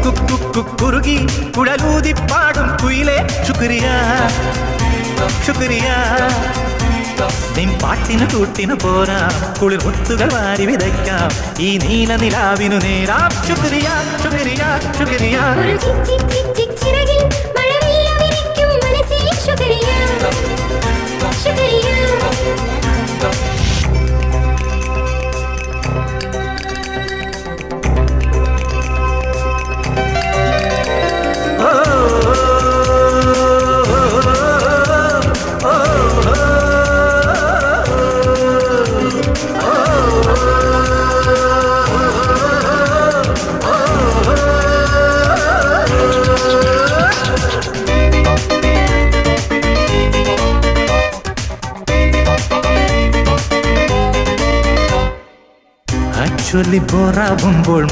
കുറുകി കുഴലൂതി പാടും കുയിലേ ശുക്രിയ ശുക്രിയ നിൻ പാട്ടിന് കൂട്ടിന് പോരാ കുളിർ മുത്തുകൾ വാരി വിതയ്ക്കാം ഈ നീല നിലാവിനു നേരാം ശുക്രിയ ശുക്രിയ ശുക്രിയ ചൊല്ലി പോറാവുമ്പോൾ